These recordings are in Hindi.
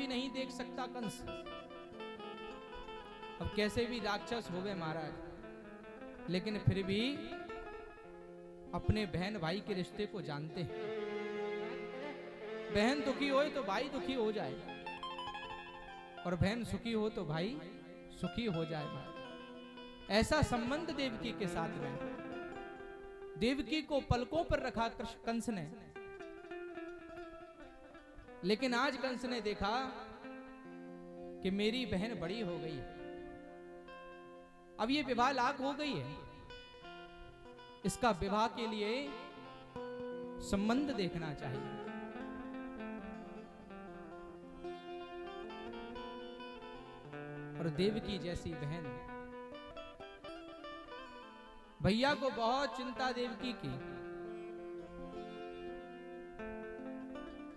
भी नहीं देख सकता कंस। अब कैसे भी राक्षस हो गए महाराज, लेकिन फिर भी अपने बहन भाई के रिश्ते को जानते हैं। बहन दुखी हो तो भाई दुखी हो जाए, और बहन सुखी हो तो भाई सुखी हो जाए भाई। ऐसा संबंध देवकी के साथ में। देवकी को पलकों पर रखा कंस ने, लेकिन आज कंस ने देखा कि मेरी बहन बड़ी हो गई है, अब ये विवाह लाग हो गई है, इसका विवाह के लिए संबंध देखना चाहिए। और देवकी जैसी बहन, भैया को बहुत चिंता देवकी की।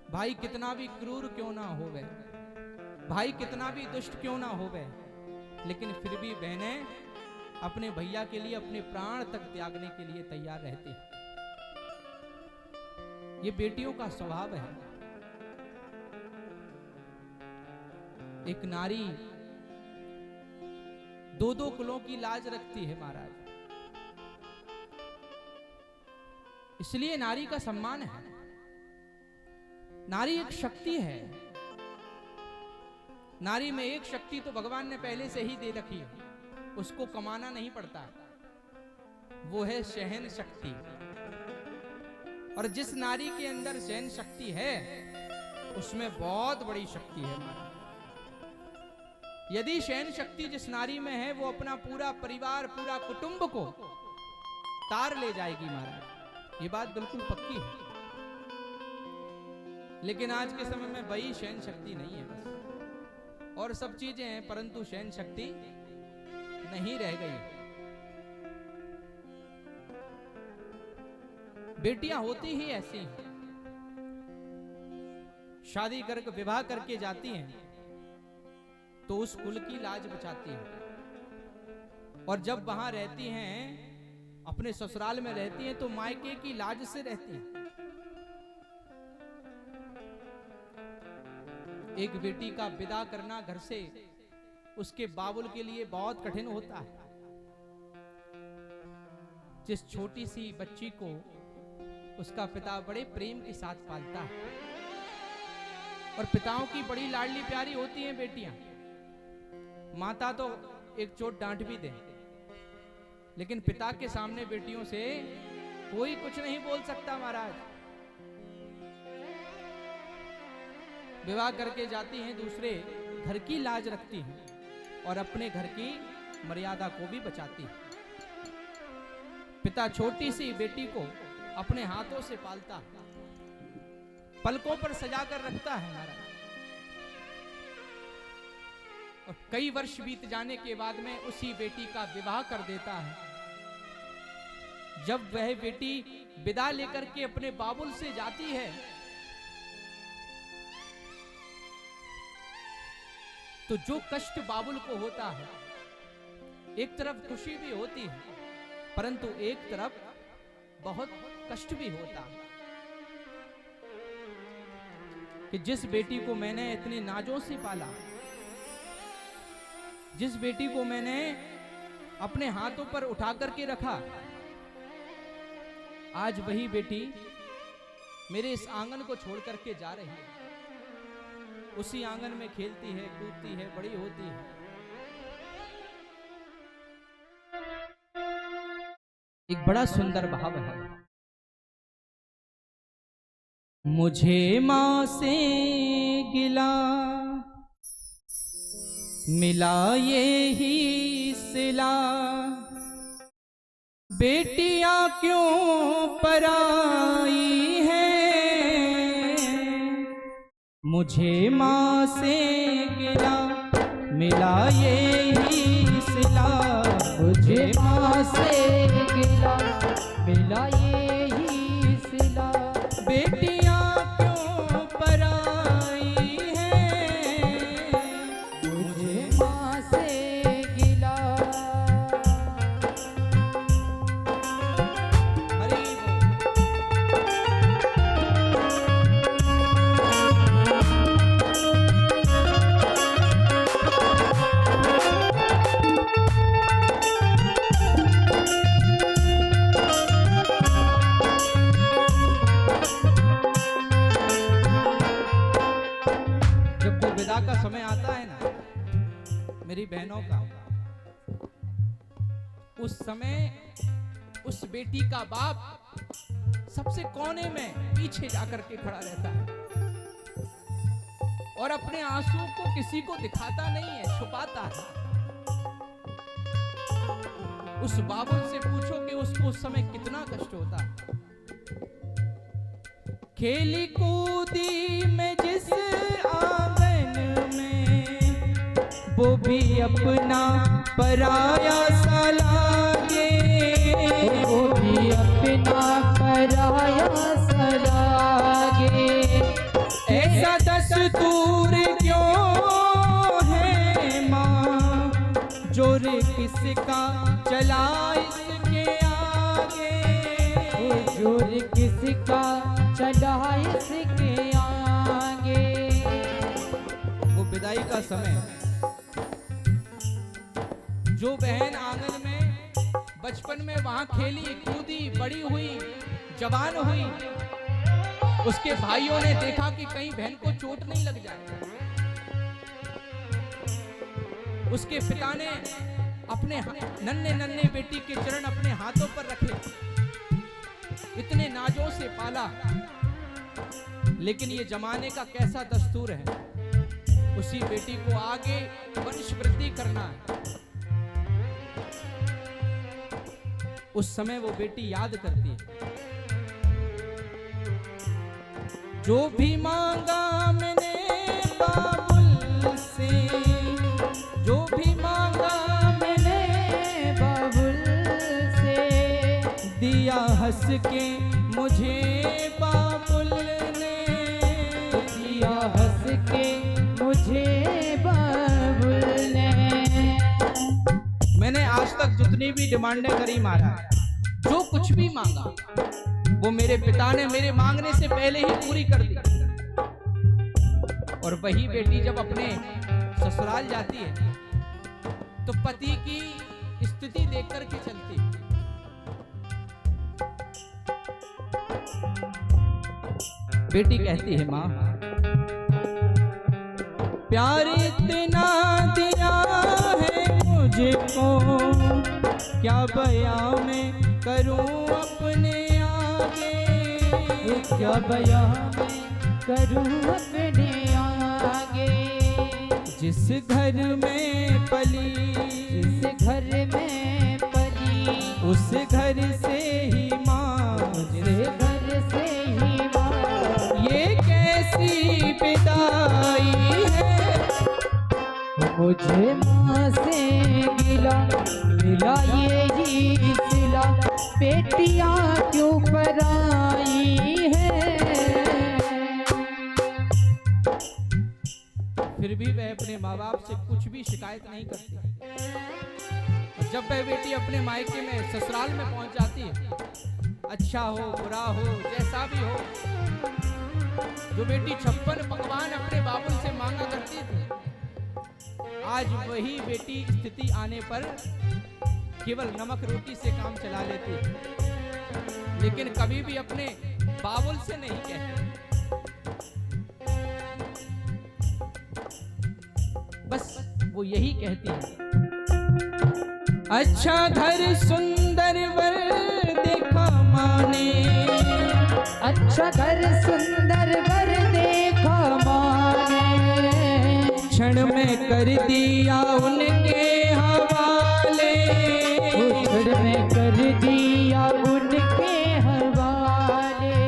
भाई कितना भी क्रूर क्यों ना होवे, भाई कितना भी दुष्ट क्यों ना होवे, लेकिन फिर भी बहनें अपने भैया के लिए अपने प्राण तक त्यागने के लिए तैयार रहती हैं। ये बेटियों का स्वभाव है। एक नारी दो दो कुलों की लाज रखती है महाराज, इसलिए नारी का सम्मान है। नारी एक शक्ति है। नारी में एक शक्ति तो भगवान ने पहले से ही दे रखी है, उसको कमाना नहीं पड़ता, वो है सहन शक्ति। और जिस नारी के अंदर सहन शक्ति है, उसमें बहुत बड़ी शक्ति है महाराज। यदि सहन शक्ति जिस नारी में है, वो अपना पूरा परिवार, पूरा कुटुंब को तार ले जाएगी महाराज, ये बात बिल्कुल पक्की है। लेकिन आज के समय में वही सहन शक्ति नहीं है बस, और सब चीजें हैं, परंतु सहन शक्ति नहीं रह गई। बेटियां होती ही ऐसी हैं, शादी करके विवाह करके जाती हैं तो उस कुल की लाज बचाती हैं, और जब वहां रहती हैं, अपने ससुराल में रहती हैं, तो मायके की लाज से रहती हैं। एक बेटी का विदा करना घर से उसके बाबुल के लिए बहुत कठिन होता है। जिस छोटी सी बच्ची को उसका पिता बड़े प्रेम के साथ पालता है, और पिताओं की बड़ी लाडली प्यारी होती हैं बेटियां। माता तो एक चोट डांट भी दे, लेकिन पिता के सामने बेटियों से कोई कुछ नहीं बोल सकता महाराज। विवाह करके जाती हैं, दूसरे घर की लाज रखती हैं और अपने घर की मर्यादा को भी बचाती हैं। पिता छोटी सी बेटी को अपने हाथों से पालता, पलकों पर सजा कर रखता है महाराज, और कई वर्ष बीत जाने के बाद में उसी बेटी का विवाह कर देता है। जब वह बेटी विदा लेकर के अपने बाबुल से जाती है, तो जो कष्ट बाबुल को होता है, एक तरफ खुशी भी होती है, परंतु एक तरफ बहुत कष्ट भी होता है कि जिस बेटी को मैंने इतने नाजों से पाला, जिस बेटी को मैंने अपने हाथों पर उठा करके रखा, आज वही बेटी मेरे इस आंगन को छोड़ करके जा रही है। उसी आंगन में खेलती है, कूदती है, बड़ी होती है। एक बड़ा सुंदर भाव है। मुझे मां से गिला मिला ये ही सिला, बेटियां क्यों पराई हैं। मुझे मां से गिला मिला ये ही सिला, मुझे मां से गिला मिला ये ही सिला, बेटियां क्यों पराई हैं। मुझे मां से गिला। विदा का समय आता है ना मेरी बहनों का, उस समय उस बेटी का बाप सबसे कोने में पीछे जाकर के खड़ा रहता है और अपने आंसू को किसी को दिखाता नहीं है, छुपाता है। उस बाबुल से पूछो कि उसको उस समय कितना कष्ट होता है। खेली कूदी में जिस आंगन में, वो भी अपना पराया सा लागे, वो भी अपना पराया सा लागे। ऐसा दस्तूर क्यों है माँ, जोर किसका चला इसके आगे, जोर किसका चला इसके आगे। वो विदाई का समय, जो बहन आंगन में बचपन में वहां खेली कूदी बड़ी हुई जवान हुई, उसके भाइयों ने देखा कि कहीं बहन को चोट नहीं लग जाए। उसके पिता ने अपने नन्हे नन्हे बेटी के चरण अपने हाथों पर रखे, इतने नाजों से पाला। लेकिन ये जमाने का कैसा दस्तूर है, उसी बेटी को आगे वंश वृद्धि करना है। उस समय वो बेटी याद करती है, जो भी मांगा मैंने बाबुल से, जो भी मांगा मैंने बाबुल से, दिया हंस के मुझे बाबुल ने, दिया हंस के मुझे बाबुल ने। मैंने आज तक जितनी भी डिमांडें करी महाराज, जो कुछ भी मांगा वो मेरे पिता ने मेरे मांगने से पहले ही पूरी कर दी। और वही बेटी जब अपने ससुराल जाती है तो पति की स्थिति देख कर के चलती है। बेटी कहती है, माँ प्यार इतना दिया है मुझको, क्या बयां में करूं अपने आगे, क्या बयां में करूं अपने आगे। जिस घर में पली, जिस घर में पली, उस घर से ही माँ, उस घर से ही माँ। ये कैसी विदाई है, मुझे माँ से गिला मिला यही सिला, बेटियां क्यों पराई है। फिर भी वह अपने माँ बाप से कुछ भी शिकायत नहीं करती। और जब वह बेटी अपने मायके में ससुराल में पहुंच जाती है, अच्छा हो बुरा हो जैसा भी हो, जो बेटी 56 पकवान अपने बाबुल से मांगा करती थी, आज वही बेटी स्थिति आने पर केवल नमक रोटी से काम चला लेती है, लेकिन कभी भी अपने बाबुल से नहीं कहती। बस वो यही कहती है, अच्छा घर सुंदर वर देखा माने, अच्छा घर सुंदर वर देखा माने, क्षण में कर दिया उनके हवाले, क्षण में कर दिया उनके हवाले।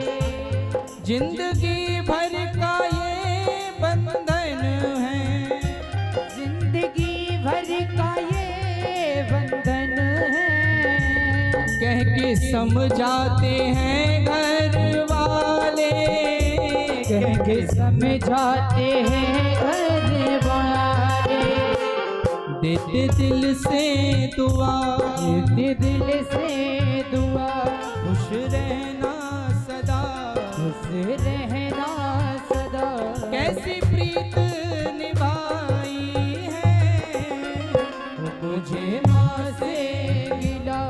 जिंदगी भर का ये बंधन है, जिंदगी भर का ये बंधन है, कह के समझाते हैं घर वाले, कह के समझाते हैं घर वाले। देते दिल से दुआ, देते दिल से दुआ, खुश रहना सदा, खुश रहना सदा। कैसी प्रीत निभाई है, मुझे माँ से गिला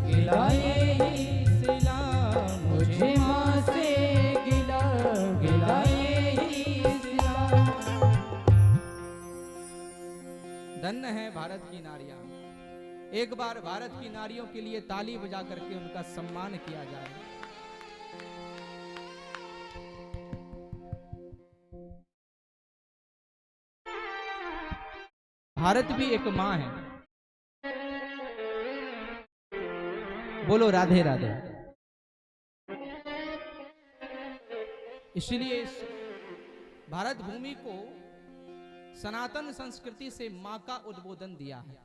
गिला यही सिला, मुझे माँ से गिला गिला यही सिला। धन्य है भारत की नारियां। एक बार भारत की नारियों के लिए ताली बजा करके उनका सम्मान किया जाए। भारत भी एक मां है। बोलो राधे राधे। इसलिए इस भारत भूमि को सनातन संस्कृति से मां का उद्बोधन दिया है।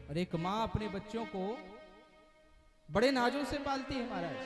और एक मां अपने बच्चों को बड़े नाजों से पालती है महाराज।